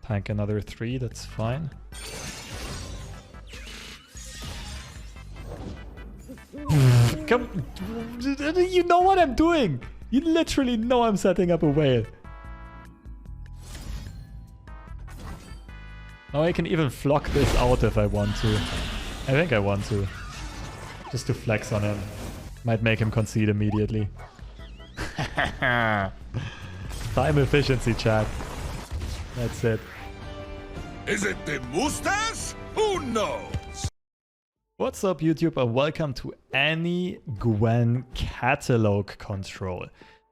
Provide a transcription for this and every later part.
Tank another 3, that's fine. Come, you know what I'm doing. You literally know I'm setting up a whale. Now I can even flock this out if I want to. I think I want to. Just to flex on him. Might make him concede immediately. Time efficiency, chat. That's it. Is it the mustache? Who knows? What's up, YouTube, and welcome to any Gwen Catalogue control.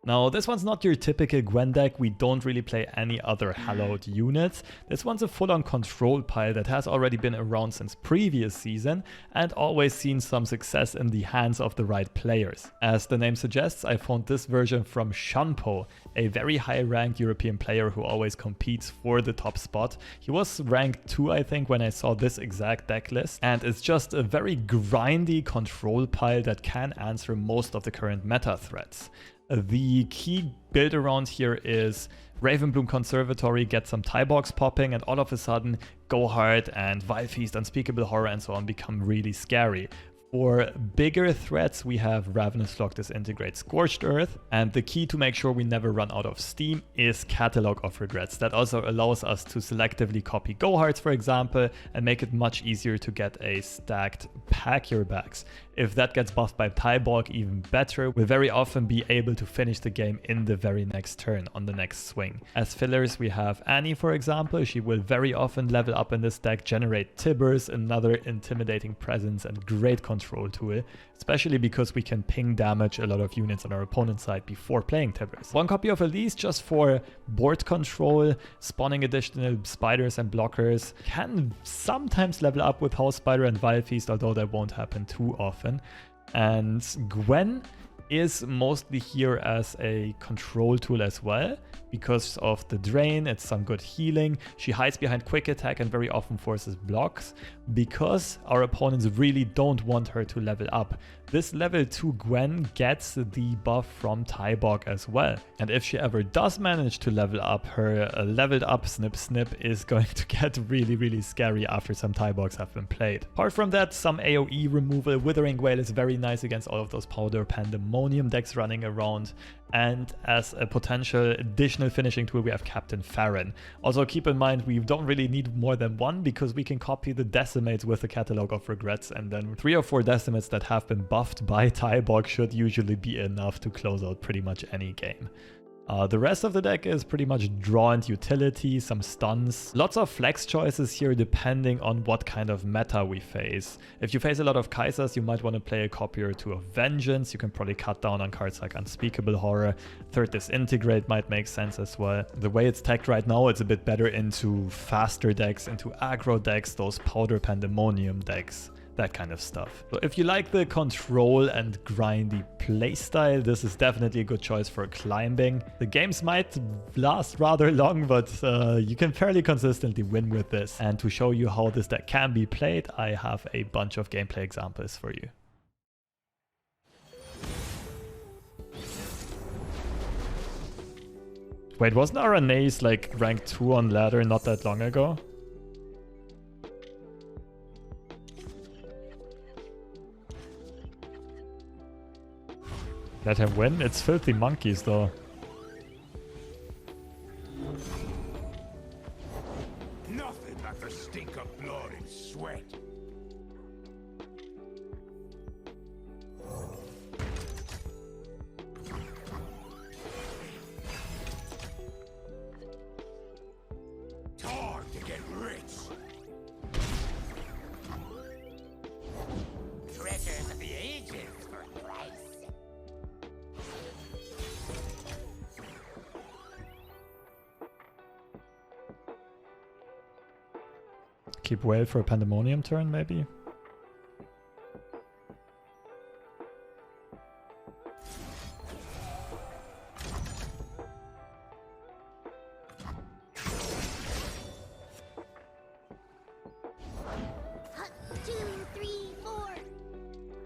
Now, this one's not your typical Gwen deck. We don't really play any other hallowed units. This one's a full-on control pile that has already been around since previous season and always seen some success in the hands of the right players. As the name suggests, I found this version from Shunpo, a very high-ranked European player who always competes for the top spot. He was ranked 2, I think, when I saw this exact deck list, and it's just a very grindy control pile that can answer most of the current meta threats. The key build around here is Ravenbloom Conservatory, get some tybaulks popping, and all of a sudden Go Hard and Vile Feast, Unspeakable Horror and so on become really scary. For bigger threats, we have Ravenous, Disintegrate, Scorched Earth, and the key to make sure we never run out of steam is Catalogue of Regrets. That also allows us to selectively copy Go Hards, for example, and make it much easier to get a stacked Pack Your Bags. If that gets buffed by tybaulk, even better. We'll very often be able to finish the game in the very next turn, on the next swing. As fillers, we have Annie, for example. She will very often level up in this deck, generate tibbers, another intimidating presence and great control tool, especially because we can ping damage a lot of units on our opponent's side before playing tibbers. One copy of Elise just for board control, spawning additional spiders and blockers. Can sometimes level up with House Spider and Vile Feast, although that won't happen too often. And Gwen is mostly here as a control tool as well. Because of the drain, it's some good healing. She hides behind quick attack and very often forces blocks because our opponents really don't want her to level up. This level 2 Gwen gets the buff from tybaulk as well. And if she ever does manage to level up, her leveled up snip is going to get really scary after some tybaulks have been played. Apart from that, some AoE removal. Withering Wail is very nice against all of those powder pandemonium decks running around. And as a potential additional finishing tool, we have Captain Farron. Also keep in mind, we don't really need more than one because we can copy the decimates with the Catalogue of Regrets, and then 3 or 4 decimates that have been buffed by tybaulk should usually be enough to close out pretty much any game. The rest of the deck is pretty much draw and utility, some stuns. Lots of flex choices here depending on what kind of meta we face. If you face a lot of Kaisers, you might want to play a copy or 2 of Vengeance. You can probably cut down on cards like Unspeakable Horror. Third Disintegrate might make sense as well. The way it's tagged right now, it's a bit better into faster decks, into aggro decks, those powder pandemonium decks. That kind of stuff. So if you like the control and grindy playstyle, this is definitely a good choice for climbing. The games might last rather long, but you can fairly consistently win with this. And to show you how this deck can be played, I have a bunch of gameplay examples for you. Wait, wasn't Aranese like rank 2 on ladder not that long ago? Let him win? It's filthy monkeys though. Nothing but the stink of blood and sweat. Time to get rich. Treasures of the ages for a price. Keep Wail for a pandemonium turn, maybe?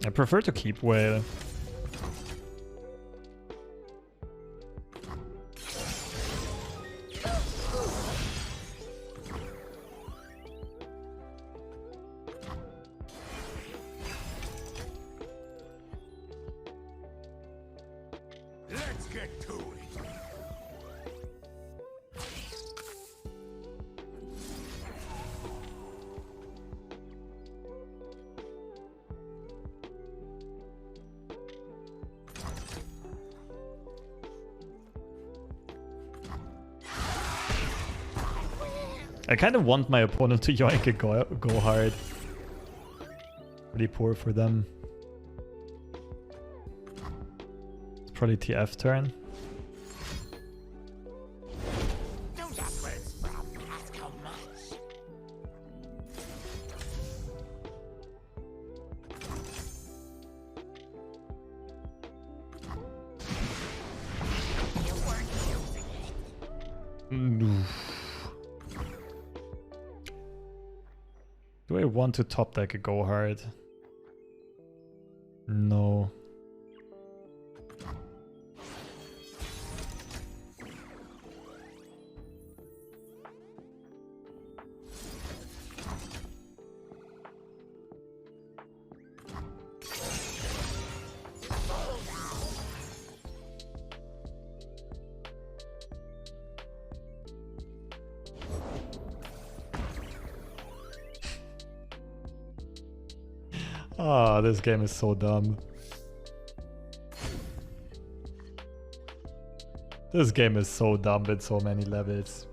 I prefer to keep Wail. Let's get to it. I kind of want my opponent to yoink a go hard. Pretty poor for them. It's probably TF turn. Don't ask where it's from, ask how much. You weren't using it. Do I want to top deck a go hard? No. Ah, this game is so dumb. This game is so dumb with so many levels.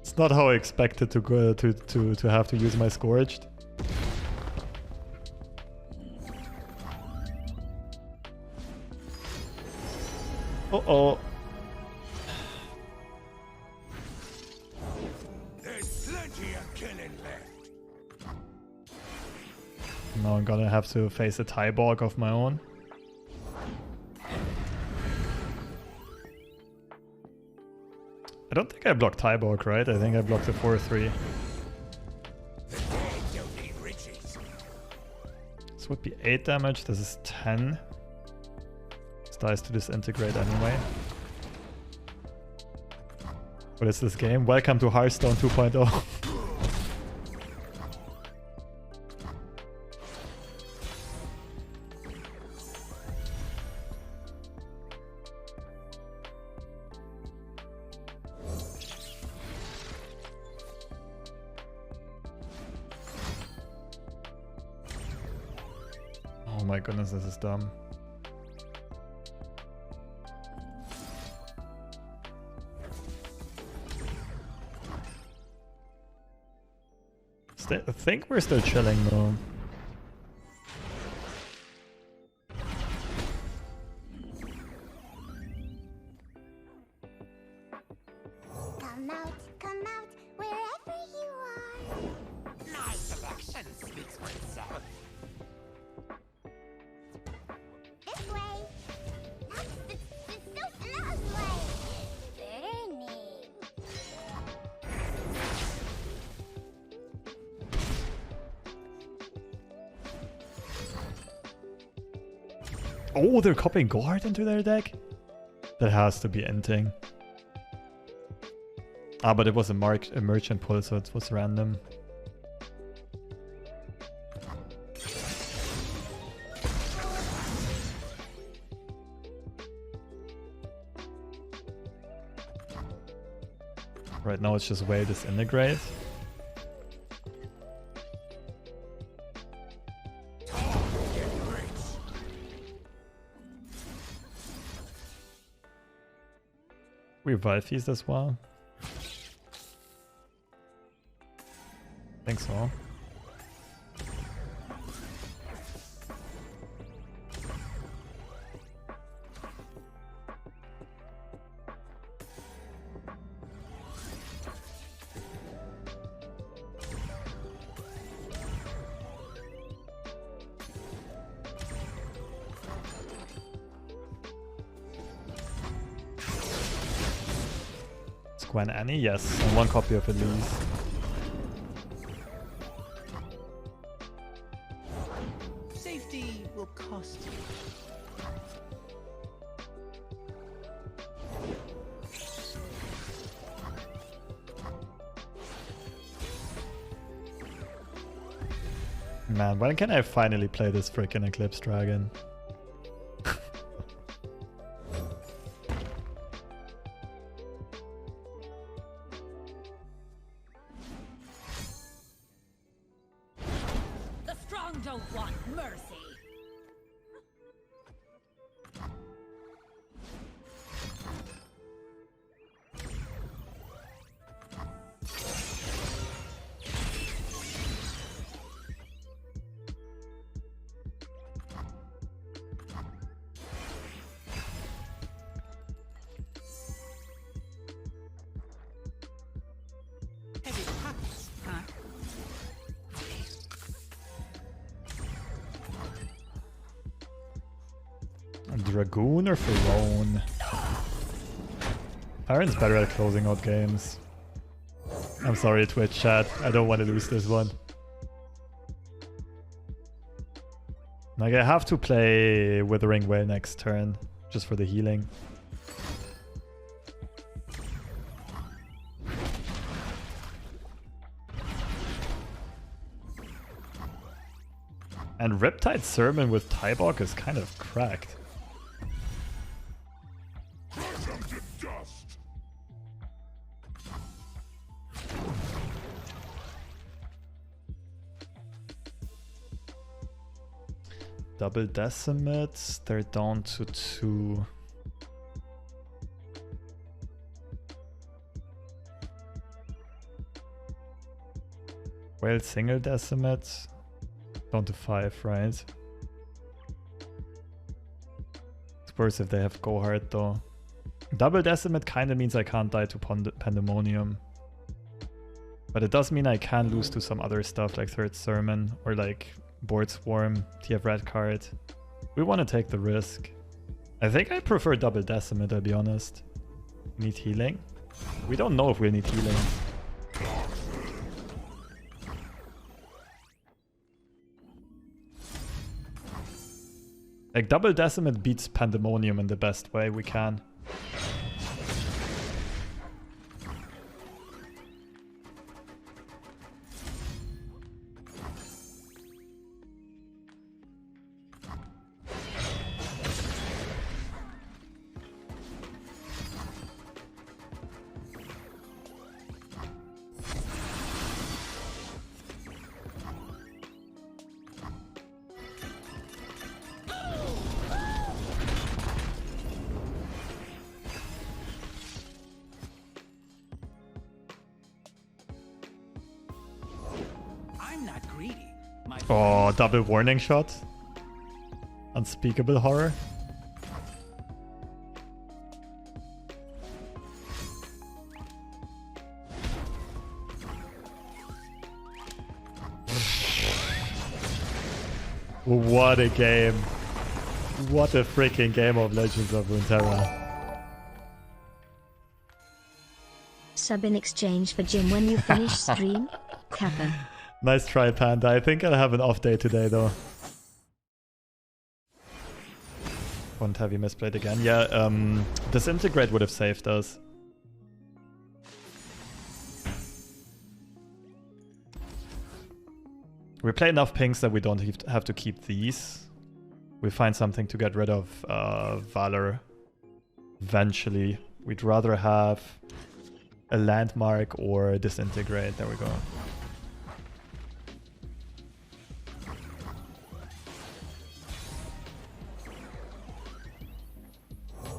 It's not how I expected to go to have to use my scorched. Uh-oh. There's plenty of killing left. Now I'm gonna have to face a tybaulk of my own. I don't think I blocked tybaulk, right? I think I blocked the 4-3. The dead don't need riches. This would be 8 damage, this is 10. This dies to disintegrate anyway. What is this game? Welcome to Hearthstone 2.0. Oh my goodness, this is dumb. I think we're still chilling though. Come out, wherever you are. My selection speaks for itself. This way. It's so lovely. Burning. Oh, they're copying guard into their deck? That has to be inting. Ah, but it was a merchant pull, so it was random. Right now it's just wail disintegrate. We revive feast as well. I think so. Gwen Annie, yes, and one copy of Elise. Safety will cost you. Man, when can I finally play this freaking Eclipse Dragon? The strong don't want mercy. Heavy pockets, huh? Dragoon or Farron? Farron's better at closing out games. I'm sorry, Twitch chat. I don't want to lose this one. Like, I have to play Withering Wail next turn, just for the healing. And Riptide Sermon with tybaulk is kind of cracked. Crush 'em to dust! Double decimate, they're down to 2. Well, single decimate, down to 5, right? It's worse if they have go hard though. Double decimate kind of means I can't die to Pandemonium. But it does mean I can lose to some other stuff like Third Sermon or like Board Swarm, TF Red card. We want to take the risk. I think I prefer double decimate, I'll be honest. Need healing? We don't know if we'll need healing. Like double decimate beats Pandemonium in the best way we can. I'm not greedy. My Oh, double warning shot. Unspeakable horror. What a game. What a freaking game of Legends of Runeterra. Sub in exchange for Jim when you finish stream. Kappa. Nice try, Panda. I think I'll have an off day today, though. Won't have you misplayed again. Yeah, Disintegrate would have saved us. We play enough pinks that we don't have to keep these. We find something to get rid of Valor eventually. We'd rather have a landmark or a Disintegrate. There we go.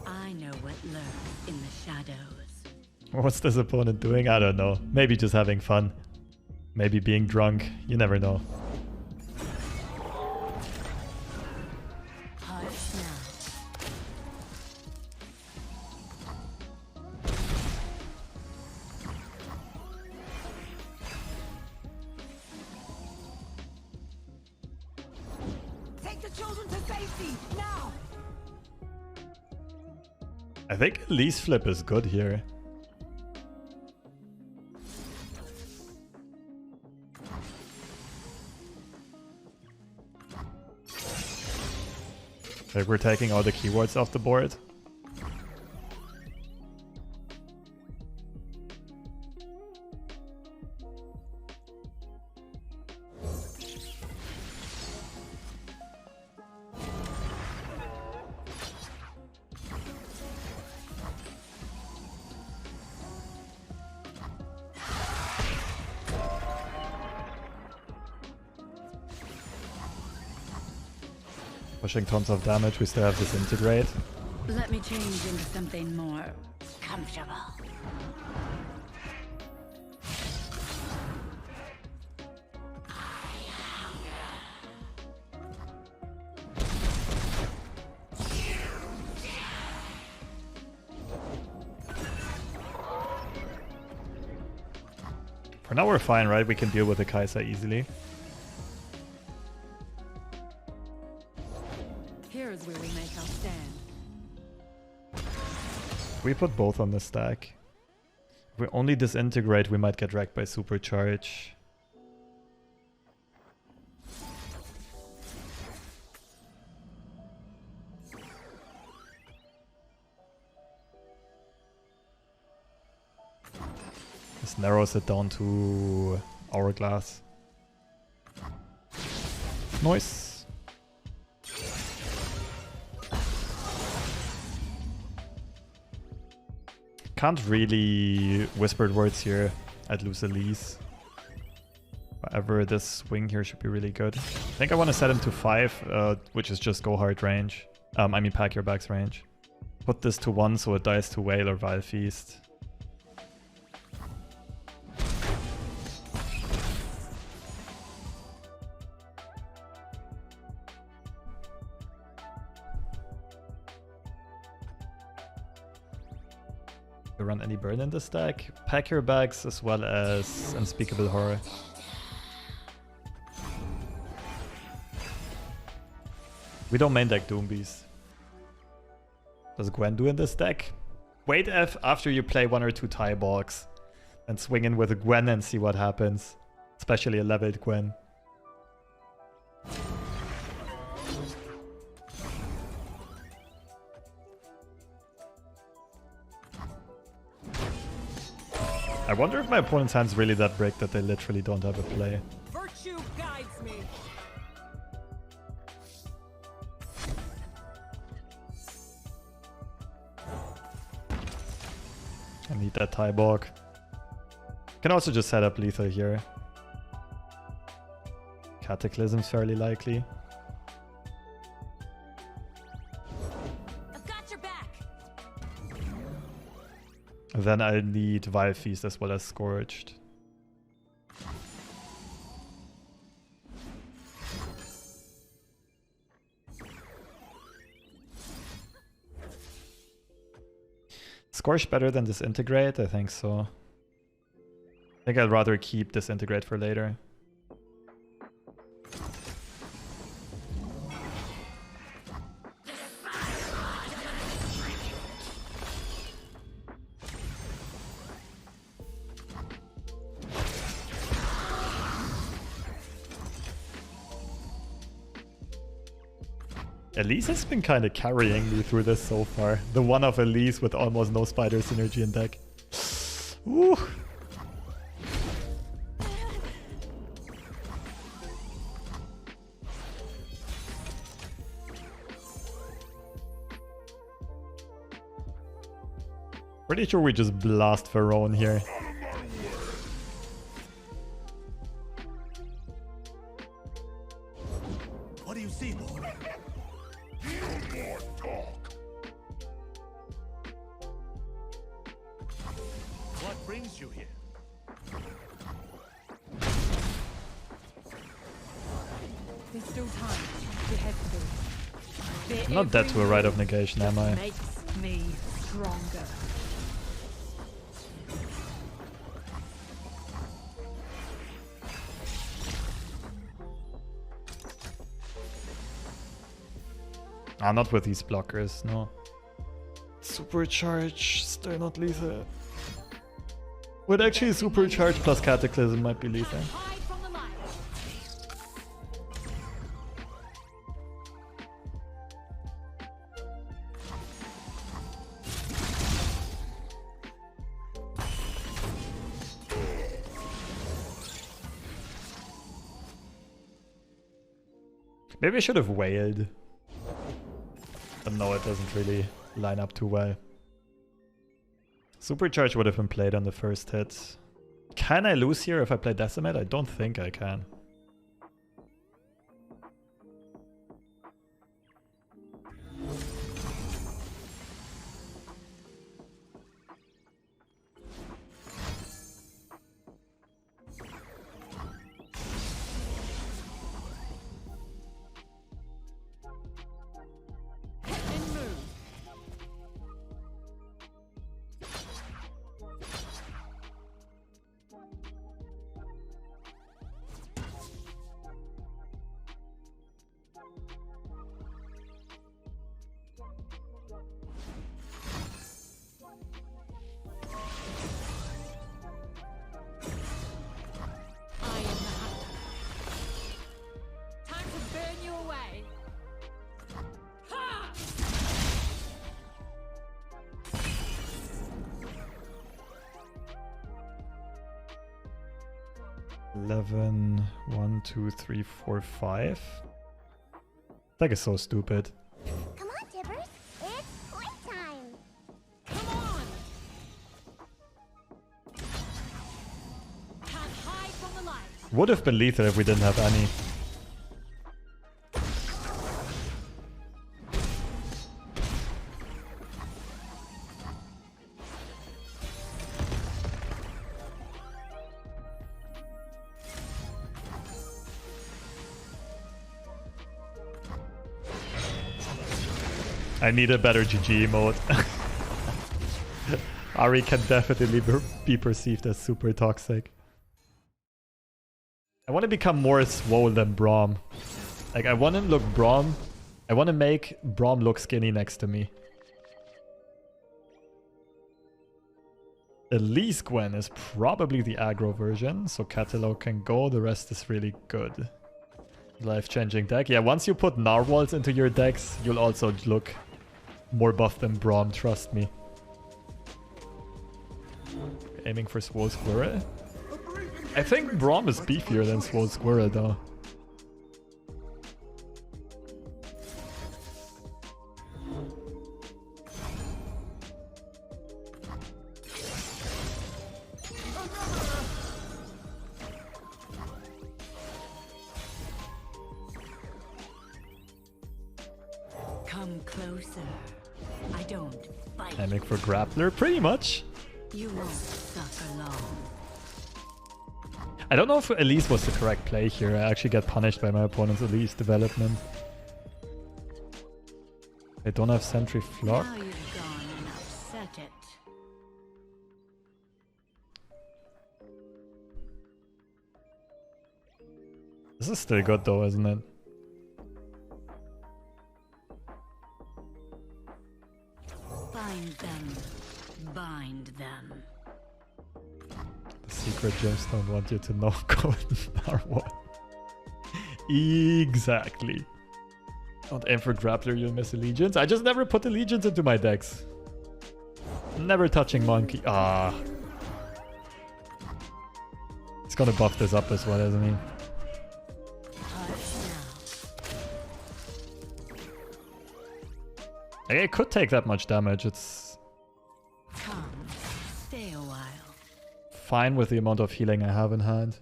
I know what lurks in the shadows. What's this opponent doing? I don't know. Maybe just having fun. Maybe being drunk. You never know. Hush now. Take the children to safety now. I think Elise flip is good here. Like we're taking all the keywords off the board. Pushing tons of damage, we still have disintegrate. Let me change into something more comfortable. For now we're fine, right? We can deal with the Kai'Sa easily. Here's where we make our stand. We put both on the stack. If we only disintegrate, we might get wrecked by supercharge. This narrows it down to hourglass. Nice. Can't really whispered words here. I'd lose Elise. However, this swing here should be really good. I think I want to set him to 5, which is just go hard range. I mean pack your bags range. Put this to 1 so it dies to wail or vile feast. Run any burn in this deck. Pack your bags as well as unspeakable horror. We don't main deck Doombees. Does Gwen do in this deck? Wait after you play 1 or 2 tybaulks and swing in with a Gwen and see what happens. Especially a leveled Gwen. I wonder if my opponent's hand's really that brick that they literally don't have a play. Virtue guides me. I need that tybaulk. Can also just set up lethal here. Cataclysm's fairly likely. I've got your back. Then I'll need Vile Feast as well as Scorched. Scorched better than Disintegrate? I think so. I think I'd rather keep Disintegrate for later. Elise has been kind of carrying me through this so far. The one of Elise with almost no spider synergy in deck. Ooh. Pretty sure we just blast Farron here. What do you see, boy? What brings you here? There's still time. We have to do it. I'm not dead to a Rite of Negation, am I? Makes me stronger. Ah, not with these blockers, no. Supercharge, still not lethal. Would actually Supercharge plus Cataclysm might be lethal. Hide from the light. Maybe I should have wailed. But no, it doesn't really line up too well. Supercharge would have been played on the first hit. Can I lose here if I play Decimate? I don't think I can. 11, 1, 2, 3, 4, 5. That is so stupid. Come on, Tibbers. It's playtime. Come on! Can't hide from the light. Would have been lethal if we didn't have any. I need a better GG emote. Ari can definitely be perceived as super toxic. I want to become more swole than Braum. Like, I want to look Braum. I want to make Braum look skinny next to me. Elise Gwen is probably the aggro version, so Catalogue can go. The rest is really good. Life-changing deck. Yeah, once you put narwhals into your decks, you'll also look more buff than Braum, trust me. Aiming for Swole Squirrel? I think Braum is beefier than Swole Squirrel though. Come closer. I don't bite. Aiming for Grappler, pretty much. You won't suffer long. I don't know if Elise was the correct play here. I actually get punished by my opponent's Elise development. I don't have Sentry Flock. Now you've gone and upset it. This is still good though, isn't it? Find them. Bind them. The secret gems don't want you to know golden narwhal. Exactly. Don't aim for Grappler, you'll miss Allegiance. I just never put Allegiance into my decks. Never touching Monkey. Ah. He's gonna buff this up as well, isn't he? I could take that much damage. It's Come, stay a while. fine with the amount of healing I have in hand.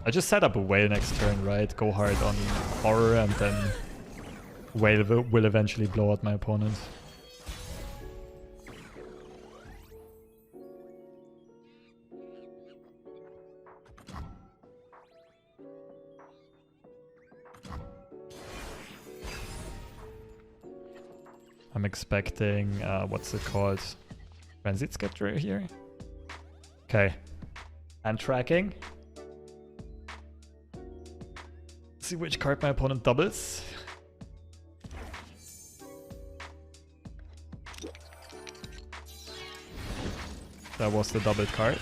I just set up a Wail next turn, right? Go hard on Horror and then Wail will eventually blow out my opponent. I'm expecting, what's it called? Transit Scepter here? Okay. Hand tracking. See which card my opponent doubles. That was the doubled card.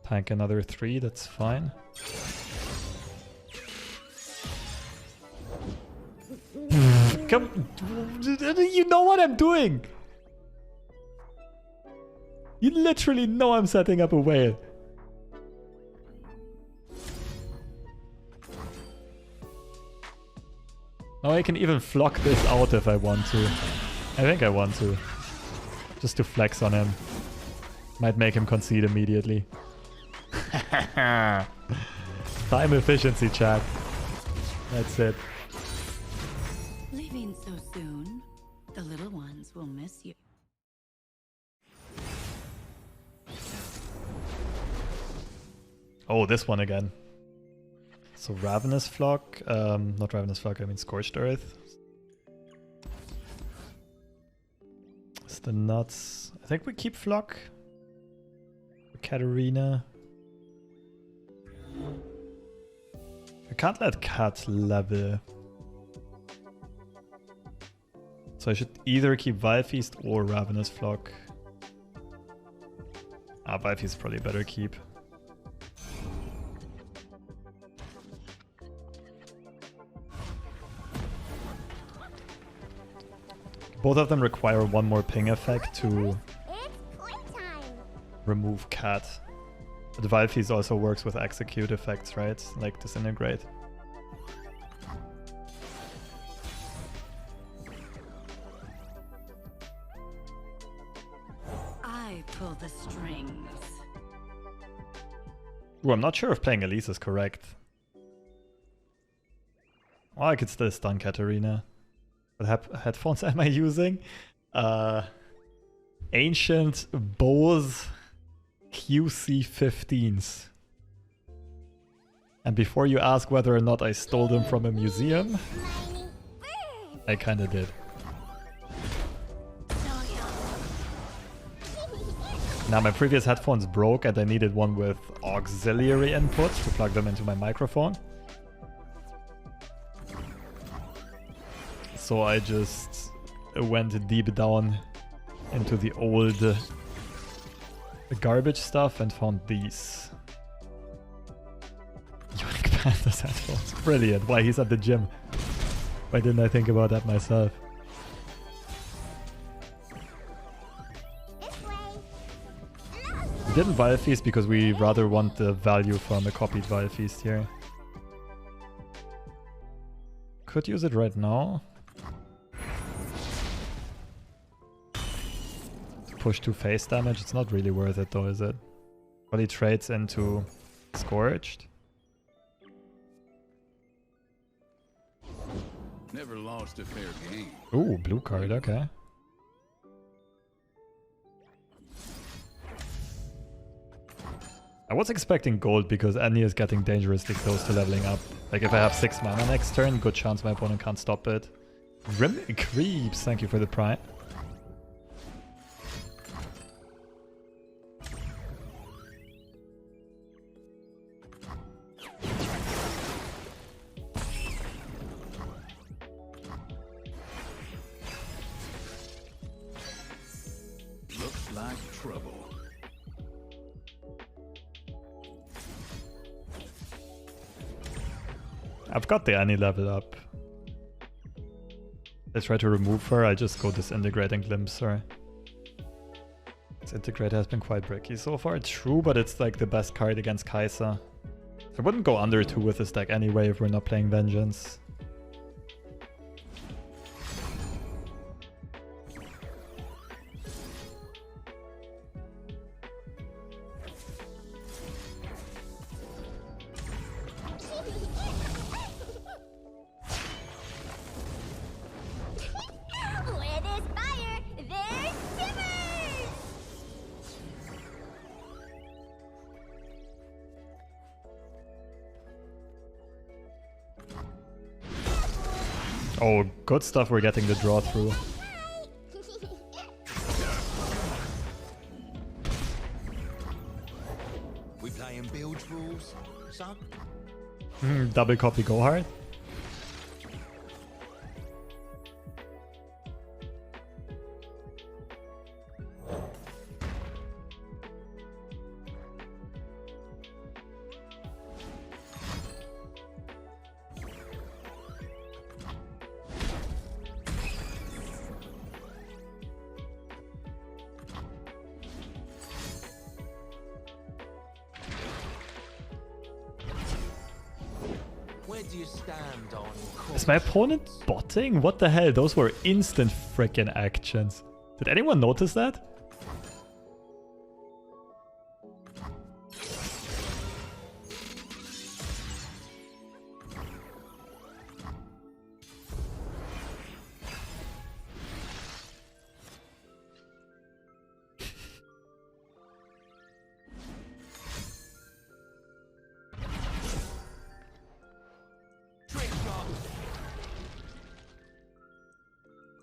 Tank another 3, that's fine. Come, you know what I'm doing. You literally know I'm setting up a Wail. Now I can even flock this out if I want to. I think I want to. Just to flex on him. Might make him concede immediately. Time efficiency, chat. That's it. Leaving so soon, the little ones will miss you. Oh, this one again. So Ravenous Flock, not Ravenous Flock, I mean Scorched Earth. It's the nuts. I think we keep Flock. Katarina. I can't let Cat level. So So I should either keep Vile Feast or Ravenous Flock. Vile Feast is probably better keep. Both of them require one more ping effect to remove cat. But Vile Feast also works with execute effects, right? Like disintegrate. I pull the strings. Ooh, I'm not sure if playing Elise is correct. Well, I could still stun Katarina. What headphones am I using? Ancient Bose QC15s. And before you ask whether or not I stole them from a museum, I kinda did. Now my previous headphones broke and I needed one with auxiliary input to plug them into my microphone. So I just went deep down into the old garbage stuff and found these. Unique Pandas headphones. Brilliant. Why, he's at the gym. Why didn't I think about that myself? We didn't Vile Feast because we rather want the value from a copied Vile Feast here. Could use it right now. Push 2 face damage, it's not really worth it though, is it? Probably trades into Scorched. Never lost a fair game. Ooh, blue card, okay. I was expecting gold because Annie is getting dangerously close to leveling up. Like if I have 6 mana next turn, good chance my opponent can't stop it. Rim Creeps, thank you for the prime. Looks like trouble. I've got the Annie level up. I try to remove her, I just go disintegrate and glimpse her. Disintegrate has been quite bricky so far, true, but it's like the best card against Kai'Sa. I wouldn't go under 2 with this deck anyway if we're not playing Vengeance. Where there's fire, there's tibbers! Oh, good stuff we're getting the draw through. We playing bilge rules, son? Double copy go hard. Where do you stand on Is my opponent botting? What the hell? Those were instant frickin' actions. Did anyone notice that?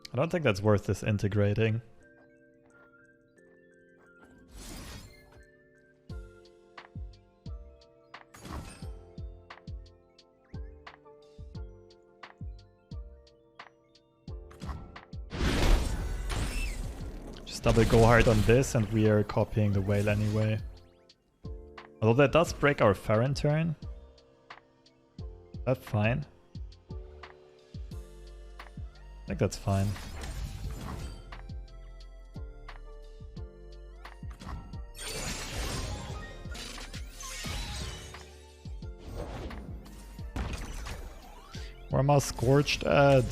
I don't think that's worth disintegrating. Just double go hard on this and we are copying the wail anyway. Although that does break our farron turn. That's fine. I think that's fine. Where am I scorched at?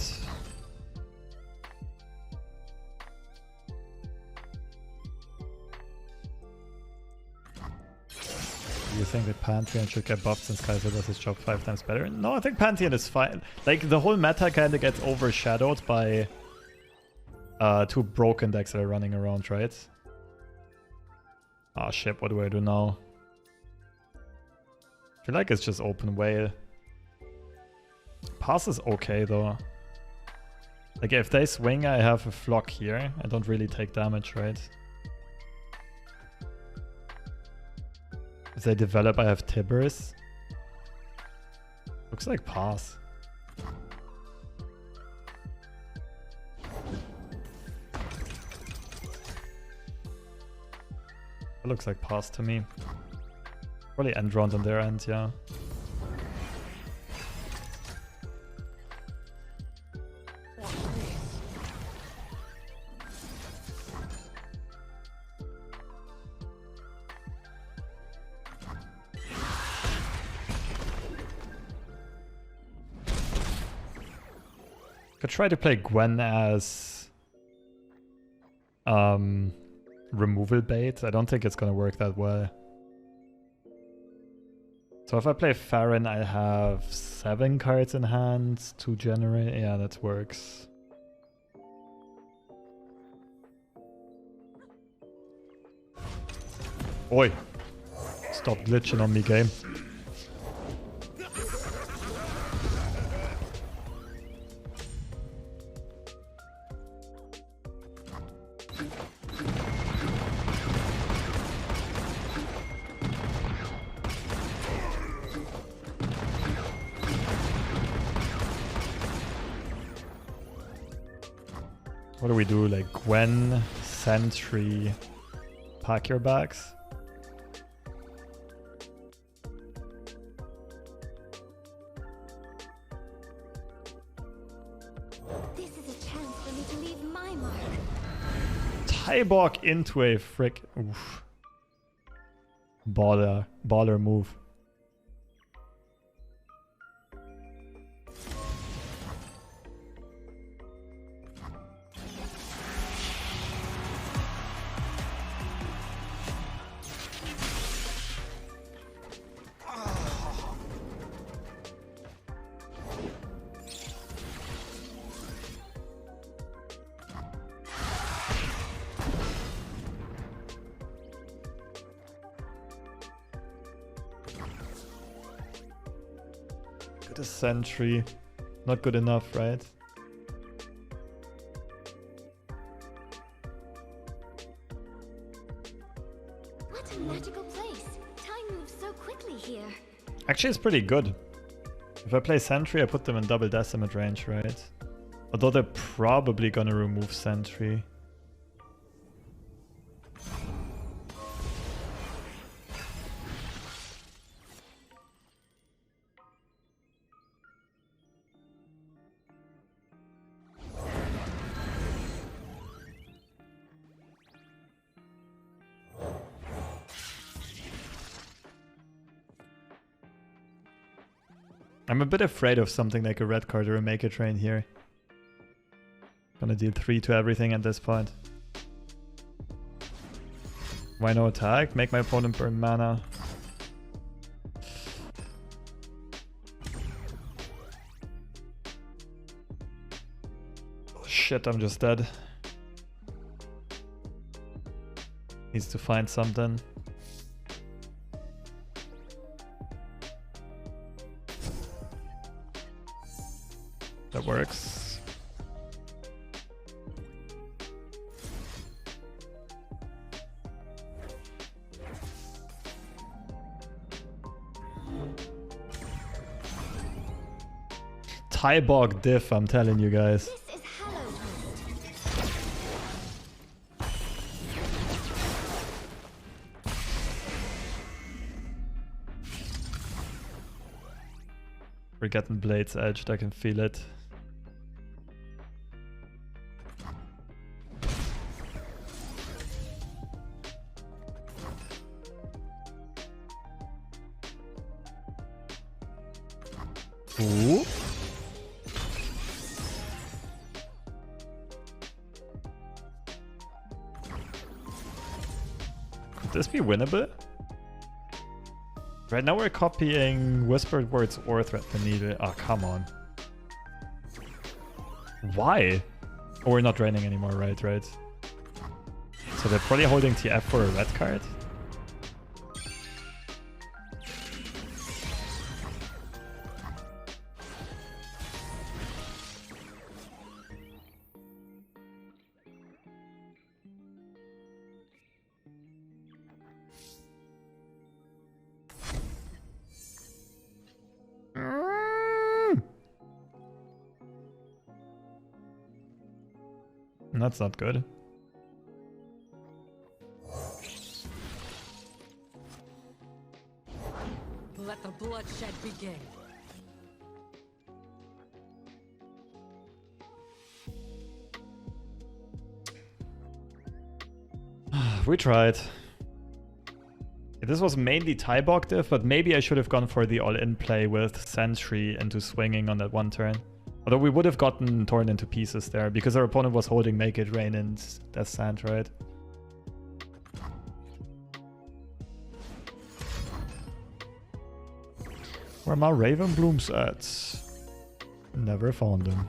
Do you think that Pantheon should get buffed since Kaiser does his job 5 times better? No, I think Pantheon is fine. Like, the whole meta kind of gets overshadowed by 2 broken decks that are running around, right? Ah, shit, what do I do now? I feel like it's just open wail. Pass is okay, though. Like, if they swing, I have a flock here. I don't really take damage, right? If they develop, I have tibbers. Looks like pass. It looks like pass to me. Probably end round on their end, yeah. Could try to play Gwen as removal bait. I don't think it's gonna work that well. So if I play Farron, I have 7 cards in hand to generate. Yeah, that works. Oi! Stop glitching on me, game. What do we do? Like Gwen, Sentry, pack your bags? This is a chance for me to leave my mark. Tybaulk into a frick. Oof. Baller move. Good as Sentry. Not good enough, right? What a magical place. Time moves so quickly here. Actually, it's pretty good. If I play Sentry, I put them in double decimate range, right? Although they're probably gonna remove Sentry. I'm a bit afraid of something like a red card or a make it rain here. Gonna deal 3 to everything at this point. Why no attack? Make my opponent burn mana. Oh shit, I'm just dead. Needs to find something. That works. Tybaulk diff, I'm telling you guys. This is hallowed. getting blades edged, I can feel it. Ooh. Could this be winnable? Right now we're copying Whispered Words or Thread the Needle. Oh, come on. Why? Oh, we're not draining anymore, right? So they're probably holding TF for a red card? That's not good. Let the bloodshed begin. We tried. This was mainly tybaulk diff, but maybe I should have gone for the all-in play with Sentry into swinging on that one turn. Although we would have gotten torn into pieces there, because our opponent was holding Make It Rain and Death Sand, right? Where are my Raven Blooms at? Never found them.